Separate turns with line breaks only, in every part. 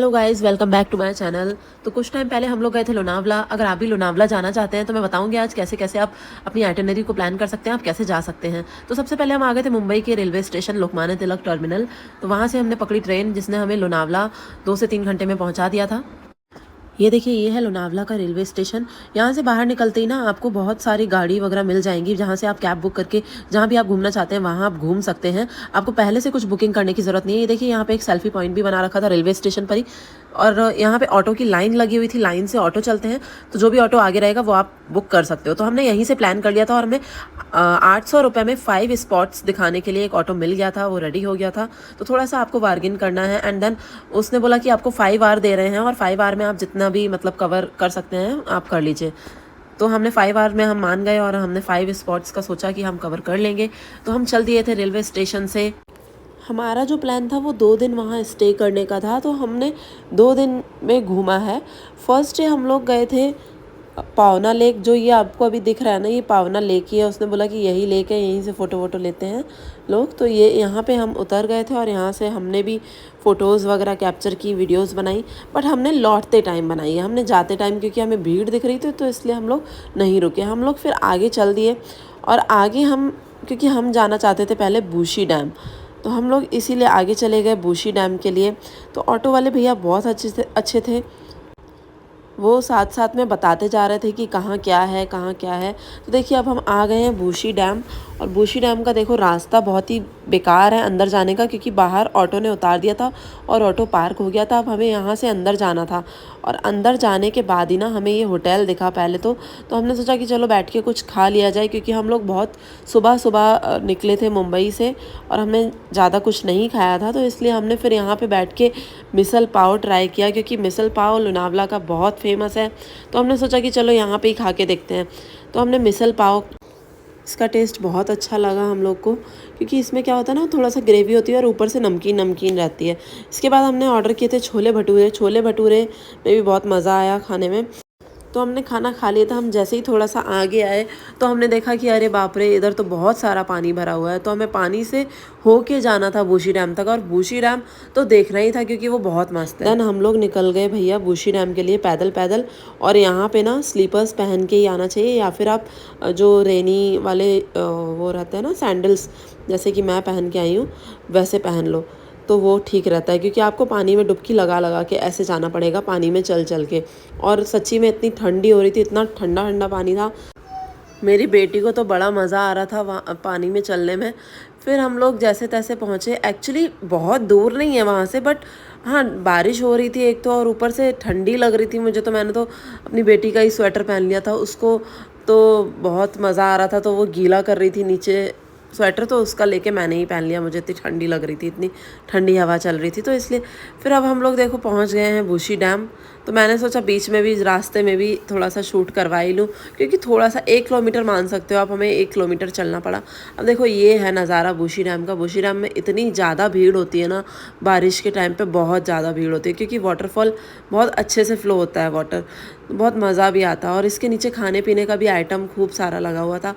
Hello guys, welcome back to my channel. तो कुछ time पहले हम लोग गए थे लोनावला। अगर आप भी लोनावला जाना चाहते हैं तो मैं बताऊंगी आज कैसे कैसे आप अपनी आइटिनरी को प्लान कर सकते हैं, आप कैसे जा सकते हैं। तो सबसे पहले हम आ गए थे मुंबई के railway station Lokmanya Tilak terminal. तो वहाँ से हमने पकड़ी ट्रेन जिसने हमें लोनावला 2 से 3 घंटे में पहुँचा दिया था। ये देखिए, ये है लोनावला का रेलवे स्टेशन। यहाँ से बाहर निकलते ही ना आपको बहुत सारी गाड़ी वगैरह मिल जाएंगी, जहाँ से आप कैब बुक करके जहाँ भी आप घूमना चाहते हैं वहाँ आप घूम सकते हैं। आपको पहले से कुछ बुकिंग करने की ज़रूरत नहीं है। ये देखिए, यहाँ पे एक सेल्फी पॉइंट भी बना रखा था रेलवे स्टेशन पर ही, और यहाँ पे ऑटो की लाइन लगी हुई थी। लाइन से ऑटो चलते हैं, तो जो भी ऑटो आगे रहेगा वो आप बुक कर सकते हो। तो हमने यहीं से प्लान कर लिया था और हमें 800 रुपये में 5 स्पॉट्स दिखाने के लिए एक ऑटो मिल गया था, वो रेडी हो गया था। तो थोड़ा सा आपको बार्गिन करना है, एंड देन उसने बोला कि आपको 5 आवर दे रहे हैं और 5 आवर में आप जितना भी मतलब कवर कर सकते हैं आप कर लीजिए। तो हमने 5 आवर में हम मान गए और हमने 5 स्पॉट्स का सोचा कि हम कवर कर लेंगे। तो हम चल दिए थे रेलवे स्टेशन से। हमारा जो प्लान था वो 2 दिन वहाँ स्टे करने का था, तो हमने 2 दिन में घूमा है। फर्स्ट डे हम लोग गए थे पावना लेक। जो ये आपको अभी दिख रहा है ना, ये पावना लेक ही है। उसने बोला कि यही लेक है, यहीं से फ़ोटो वोटो लेते हैं लोग। तो ये यहाँ पे हम उतर गए थे और यहाँ से हमने भी फ़ोटोज़ वगैरह कैप्चर की, वीडियोस बनाई। बट हमने लौटते टाइम बनाई है, हमने जाते टाइम क्योंकि हमें भीड़ दिख रही थी तो इसलिए हम लोग नहीं रुके। हम लोग फिर आगे चल दिए और आगे हम, क्योंकि हम जाना चाहते थे पहले बूशी डैम, तो हम लोग इसीलिए आगे चले गए बूशी डैम के लिए। तो ऑटो वाले भैया बहुत अच्छे थे। वो साथ साथ में बताते जा रहे थे कि कहाँ क्या है, कहाँ क्या है। तो देखिए, अब हम आ गए हैं बूशी डैम, और बूशी डैम का देखो रास्ता बहुत ही बेकार है अंदर जाने का, क्योंकि बाहर ऑटो ने उतार दिया था और ऑटो पार्क हो गया था। अब हमें यहाँ से अंदर जाना था, और अंदर जाने के बाद ही ना हमें ये होटल दिखा पहले तो हमने सोचा कि चलो बैठ के कुछ खा लिया जाए, क्योंकि हम लोग बहुत सुबह सुबह निकले थे मुंबई से और हमने ज़्यादा कुछ नहीं खाया था। तो इसलिए हमने फिर यहाँ पे बैठ के मिसल पाव ट्राई किया, क्योंकि मिसल पाव लोनावला का बहुत फेमस है। तो हमने सोचा कि चलो यहाँ पे ही खा के देखते हैं। तो हमने मिसल पाव, इसका टेस्ट बहुत अच्छा लगा हम लोग को, क्योंकि इसमें क्या होता है ना, थोड़ा सा ग्रेवी होती है और ऊपर से नमकीन नमकीन रहती है। इसके बाद हमने ऑर्डर किए थे छोले भटूरे। छोले भटूरे में भी बहुत मज़ा आया खाने में। तो हमने खाना खा लिया था। हम जैसे ही थोड़ा सा आगे आए तो हमने देखा कि अरे बाप रे, इधर तो बहुत सारा पानी भरा हुआ है। तो हमें पानी से होके जाना था बूशी डैम तक, और बूशी डैम तो देखना ही था क्योंकि वो बहुत मस्त है। देन हम लोग निकल गए भैया बूशी डैम के लिए पैदल पैदल। और यहाँ पे ना स्लीपर्स पहन के ही आना चाहिए, या फिर आप जो रेनी वाले वो रहते हैं ना सैंडल्स, जैसे कि मैं पहन के आई हूँ वैसे पहन लो, तो वो ठीक रहता है। क्योंकि आपको पानी में डुबकी लगा लगा के ऐसे जाना पड़ेगा, पानी में चल चल के। और सच्ची में इतनी ठंडी हो रही थी, इतना ठंडा ठंडा पानी था। मेरी बेटी को तो बड़ा मज़ा आ रहा था वहाँ पानी में चलने में। फिर हम लोग जैसे तैसे पहुँचे। एक्चुअली बहुत दूर नहीं है वहाँ से, बट हाँ बारिश हो रही थी एक तो, और ऊपर से ठंडी लग रही थी मुझे। तो मैंने तो अपनी बेटी का ही स्वेटर पहन लिया था उसको, तो बहुत मज़ा आ रहा था। तो वो गीला कर रही थी नीचे स्वेटर, तो उसका लेके मैंने ही पहन लिया। मुझे इतनी ठंडी लग रही थी, इतनी ठंडी हवा चल रही थी, तो इसलिए फिर अब हम लोग देखो पहुंच गए हैं बूशी डैम। तो मैंने सोचा बीच में भी, रास्ते में भी थोड़ा सा शूट करवा ही लूँ, क्योंकि थोड़ा सा 1 किलोमीटर मान सकते हो आप, हमें 1 किलोमीटर चलना पड़ा। अब देखो ये है नज़ारा बूशी डैम का। बूशी डैम में इतनी ज़्यादा भीड़ होती है ना, बारिश के टाइम पे बहुत ज़्यादा भीड़ होती है, क्योंकि वाटरफॉल बहुत अच्छे से फ्लो होता है वाटर, बहुत मज़ा भी आता है। और इसके नीचे खाने पीने का भी आइटम खूब सारा लगा हुआ था।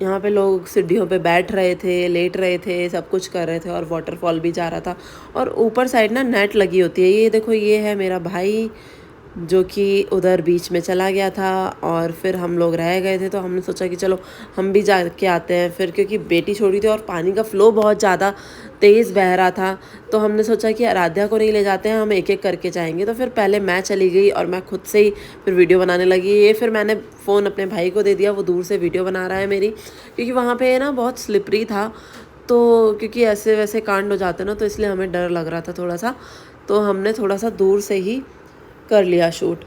यहाँ पे लोग सीढ़ियों पे बैठ रहे थे, लेट रहे थे, सब कुछ कर रहे थे, और वाटरफॉल भी जा रहा था। और ऊपर साइड ना नेट लगी होती है। ये देखो, ये है मेरा भाई जो कि उधर बीच में चला गया था, और फिर हम लोग रह गए थे। तो हमने सोचा कि चलो हम भी जा के आते हैं फिर, क्योंकि बेटी छोड़ी थी और पानी का फ़्लो बहुत ज़्यादा तेज़ बह रहा था। तो हमने सोचा कि आराध्या को नहीं ले जाते हैं, हम एक एक करके जाएंगे। तो फिर पहले मैं चली गई और मैं खुद से ही फिर वीडियो बनाने लगी। ये फिर मैंने फ़ोन अपने भाई को दे दिया, वो दूर से वीडियो बना रहा है मेरी, क्योंकि वहाँ पे ना बहुत स्लिपरी था। तो क्योंकि ऐसे वैसे कांड हो जाते ना, तो इसलिए हमें डर लग रहा था थोड़ा सा। तो हमने थोड़ा सा दूर से ही कर लिया शूट,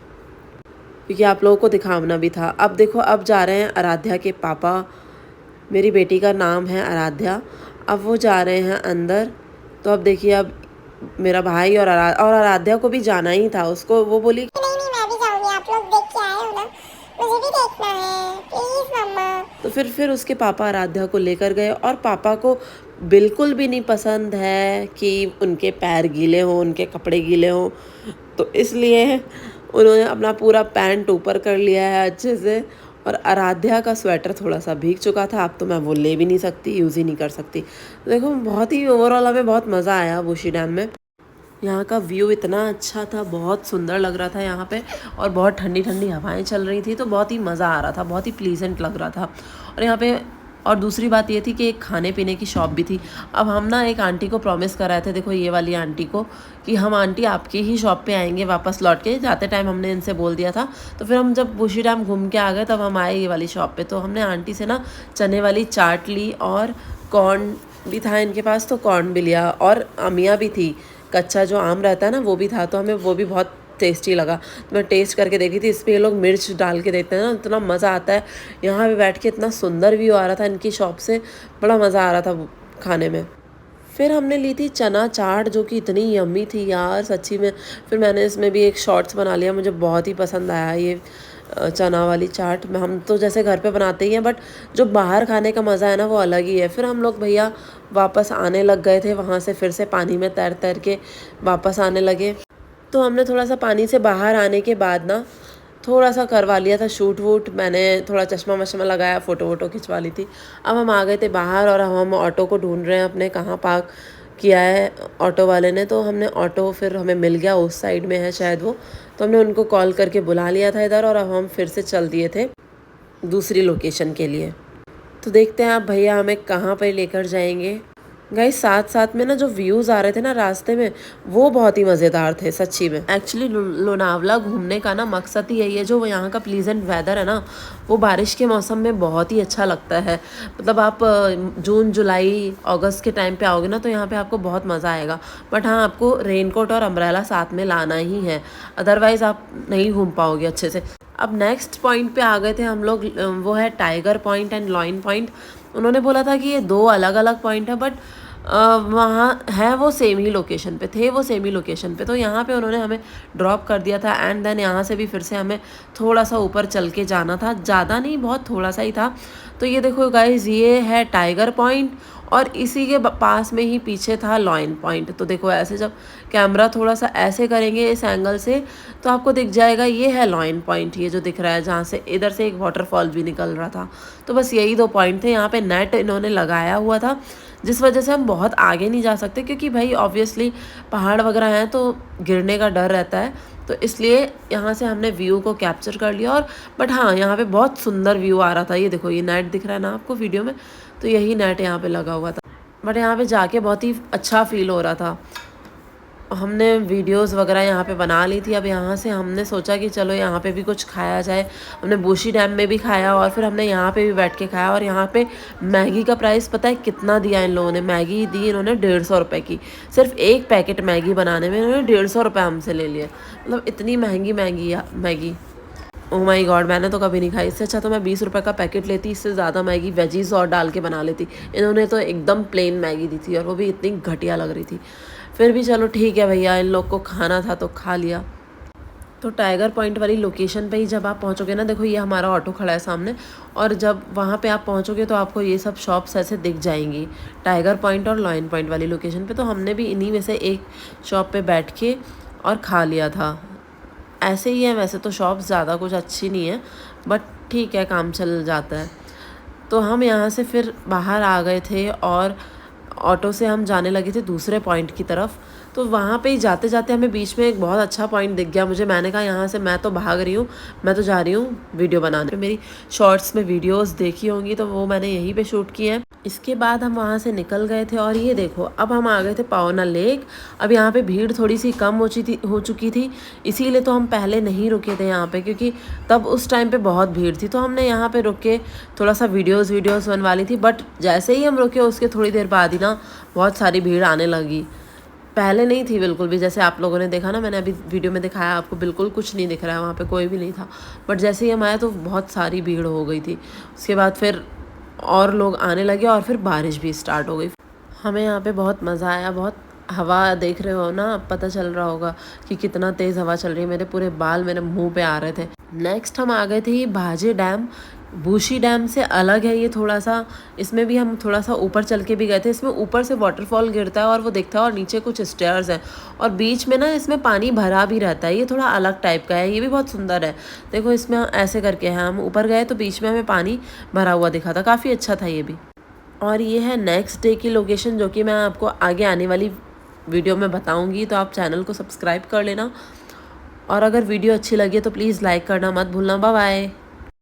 क्योंकि आप लोगों को दिखाना भी था। अब देखो, अब जा रहे हैं आराध्या के पापा। मेरी बेटी का नाम है आराध्या। अब वो जा रहे हैं अंदर। तो अब देखिए, अब मेरा भाई और आराध्या को भी जाना ही था। उसको वो बोली
नहीं नहीं, मैं भी जाऊंगी, आप लोग देख के आए हो ना, मुझे भी देखना है प्लीज मम्मा।
तो फिर उसके पापा आराध्या को लेकर गए, और पापा को बिल्कुल भी नहीं पसंद है कि उनके पैर गीले हों, उनके कपड़े गीले हों। तो इसलिए उन्होंने अपना पूरा पैंट ऊपर कर लिया है अच्छे से। और आराध्या का स्वेटर थोड़ा सा भीग चुका था, अब तो मैं वो ले भी नहीं सकती, यूज़ ही नहीं कर सकती। तो देखो, बहुत ही ओवरऑल हमें बहुत मज़ा आया बूशी डैम में। यहाँ का व्यू इतना अच्छा था, बहुत सुंदर लग रहा था यहाँ पे, और बहुत ठंडी ठंडी हवाएं चल रही थी, तो बहुत ही मज़ा आ रहा था, बहुत ही प्लीजेंट लग रहा था। और यहाँ पे और दूसरी बात ये थी कि एक खाने पीने की शॉप भी थी। अब हम ना एक आंटी को प्रॉमिस कर रहे थे, देखो ये वाली आंटी को, कि हम आंटी आपकी ही शॉप पे आएंगे वापस लौट के। जाते टाइम हमने इनसे बोल दिया था, तो फिर हम जब बुशी डैम घूम के आ गए तब हम आए ये वाली शॉप पे। तो हमने आंटी से ना चने वाली चाट ली, और कॉर्न भी था इनके पास, तो कॉर्न भी लिया, और अमिया भी थी, कच्चा जो आम रहता है ना वो भी था, तो हमें वो भी बहुत टेस्टी लगा। तो मैं टेस्ट करके देखी थी, इस पर ये लोग मिर्च डाल के देते हैं ना, इतना मज़ा आता है। यहाँ पे बैठ के इतना सुंदर व्यू आ रहा था इनकी शॉप से, बड़ा मज़ा आ रहा था खाने में। फिर हमने ली थी चना चाट, जो कि इतनी यम्मी थी यार सच्ची में। फिर मैंने इसमें भी एक शॉर्ट्स बना लिया, मुझे बहुत ही पसंद आया ये चना वाली चाट। हम तो जैसे घर पे बनाते ही हैं, बट जो बाहर खाने का मज़ा है ना वो अलग ही है। फिर हम लोग भैया वापस आने लग गए थे वहाँ से, फिर से पानी में तैर तैर के वापस आने लगे। तो हमने थोड़ा सा पानी से बाहर आने के बाद ना थोड़ा सा करवा लिया था शूट वूट, मैंने थोड़ा चश्मा वश्मा लगाया, फ़ोटो वोटो खिंचवा ली थी। अब हम आ गए थे बाहर, और अब हम ऑटो को ढूंढ रहे हैं अपने, कहाँ पार्क किया है ऑटो वाले ने। तो हमने ऑटो फिर हमें मिल गया, उस साइड में है शायद वो, तो हमने उनको कॉल करके बुला लिया था इधर, और अब हम फिर से चल दिए थे दूसरी लोकेशन के लिए। तो देखते हैं आप भैया हमें कहाँ पर लेकर जाएंगे। गाइस साथ साथ में ना जो व्यूज़ आ रहे थे ना रास्ते में, वो बहुत ही मज़ेदार थे सच्ची में। एक्चुअली लोनावला घूमने का ना मकसद ही यही है, जो यहाँ का प्लीजेंट वेदर है ना, वो बारिश के मौसम में बहुत ही अच्छा लगता है। मतलब आप जून जुलाई अगस्त के टाइम पे आओगे ना, तो यहाँ पे आपको बहुत मज़ा आएगा। बट हाँ, आपको रेनकोट और अम्ब्रेला साथ में लाना ही है, अदरवाइज़ आप नहीं घूम पाओगे अच्छे से। अब नेक्स्ट पॉइंट पे आ गए थे हम लोग, वो है tiger point and lion point. उन्होंने बोला था कि ये 2 अलग अलग पॉइंट है, बट वहाँ है वो सेम ही लोकेशन पे थे, वो सेम ही लोकेशन पे। तो यहाँ पे उन्होंने हमें ड्रॉप कर दिया था, एंड देन यहाँ से भी फिर से हमें थोड़ा सा ऊपर चल के जाना था, ज़्यादा नहीं बहुत थोड़ा सा ही था। तो ये देखो गाइज, ये है टाइगर पॉइंट, और इसी के पास में ही पीछे था लॉइन पॉइंट। तो देखो ऐसे जब कैमरा थोड़ा सा ऐसे करेंगे इस एंगल से, तो आपको दिख जाएगा ये है लॉइन पॉइंट, ये जो दिख रहा है, जहाँ से इधर से एक वाटरफॉल भी निकल रहा था। तो बस यही 2 पॉइंट थे। यहाँ पे नेट इन्होंने लगाया हुआ था, जिस वजह से हम बहुत आगे नहीं जा सकते, क्योंकि भाई ऑब्वियसली पहाड़ वगैरह हैं तो गिरने का डर रहता है। तो इसलिए यहाँ से हमने व्यू को कैप्चर कर लिया। और बट हाँ, यहाँ पे बहुत सुंदर व्यू आ रहा था। ये देखो, ये नेट दिख रहा है ना आपको वीडियो में, तो यही नेट यहाँ पे लगा हुआ था। बट यहाँ पे जाके बहुत ही अच्छा फील हो रहा था। हमने वीडियोस वगैरह यहाँ पे बना ली थी। अब यहाँ से हमने सोचा कि चलो यहाँ पे भी कुछ खाया जाए। हमने बुशी डैम में भी खाया, और फिर हमने यहाँ पे भी बैठ के खाया। और यहाँ पे मैगी का प्राइस पता है कितना दिया इन लोगों ने? मैगी दी इन्होंने 150 रुपये की। सिर्फ एक पैकेट मैगी बनाने में इन्होंने 150 रुपये हमसे ले लिए। मतलब इतनी महंगी मैगी, ओह माय गॉड, मैंने तो कभी नहीं खाई। इससे अच्छा तो मैं 20 रुपये का पैकेट लेती, इससे ज़्यादा मैगी वेजीज और डाल के बना लेती। इन्होंने तो एकदम प्लेन मैगी दी थी, और वो भी इतनी घटिया लग रही थी। फिर भी चलो ठीक है भैया, इन लोग को खाना था तो खा लिया। तो टाइगर पॉइंट वाली लोकेशन पे ही जब आप पहुंचोगे ना, देखो ये हमारा ऑटो खड़ा है सामने, और जब वहाँ पे आप पहुंचोगे तो आपको ये सब शॉप्स ऐसे दिख जाएंगी, टाइगर पॉइंट और लॉइन पॉइंट वाली लोकेशन पे। तो हमने भी इन्हीं में से एक शॉप पे बैठ के और खा लिया था। ऐसे ही है वैसे तो शॉप्स, ज़्यादा कुछ अच्छी नहीं है, बट ठीक है, काम चल जाता है। तो हम यहाँ से फिर बाहर आ गए थे, और ऑटो से हम जाने लगे थे दूसरे पॉइंट की तरफ। तो वहाँ पे ही जाते जाते हमें बीच में एक बहुत अच्छा पॉइंट दिख गया मुझे। मैंने कहा यहाँ से मैं तो भाग रही हूँ, मैं तो जा रही हूँ वीडियो बनाने। मेरी शॉर्ट्स में वीडियोस देखी होंगी, तो वो मैंने यहीं पे शूट की हैं। इसके बाद हम वहाँ से निकल गए थे, और ये देखो अब हम आ गए थे पावना लेक। अब यहाँ पे भीड़ थोड़ी सी कम हो चुकी थी, इसीलिए तो हम पहले नहीं रुके थे यहाँ पे, क्योंकि तब उस टाइम पे बहुत भीड़ थी। तो हमने यहाँ पे रुक के थोड़ा सा वीडियोस बनवा ली थी। बट जैसे ही हम रुके उसके थोड़ी देर बाद ही ना बहुत सारी भीड़ आने लगी। पहले नहीं थी बिल्कुल भी, जैसे आप लोगों ने देखा ना, मैंने अभी वीडियो में दिखाया आपको, बिल्कुल कुछ नहीं दिख रहा है, वहाँ पे कोई भी नहीं था। बट जैसे ही हम आए तो बहुत सारी भीड़ हो गई थी। उसके बाद फिर और लोग आने लगे, और फिर बारिश भी स्टार्ट हो गई। हमें यहाँ पे बहुत मज़ा आया। बहुत हवा देख रहे हो ना, अब पता चल रहा होगा कि कितना तेज़ हवा चल रही है। मेरे पूरे बाल मेरे मुंह पे आ रहे थे। नेक्स्ट हम आ गए थे ये भाजे डैम। बूशी डैम से अलग है ये थोड़ा सा, इसमें भी हम थोड़ा सा ऊपर चल के भी गए थे। इसमें ऊपर से वाटरफॉल गिरता है और वो दिखता है, और नीचे कुछ स्टेयर्स हैं, और बीच में ना इसमें पानी भरा भी रहता है। ये थोड़ा अलग टाइप का है, ये भी बहुत सुंदर है। देखो इसमें ऐसे करके है, हम ऊपर गए तो बीच में हमें पानी भरा हुआ दिखा था, काफ़ी अच्छा था ये भी। और ये है नेक्स्ट डे की लोकेशन, जो कि मैं आपको आगे आने वाली वीडियो में बताऊँगी, तो आप चैनल को सब्सक्राइब कर लेना। और अगर वीडियो अच्छी लगी तो प्लीज़ लाइक करना मत भूलना। Bye bye.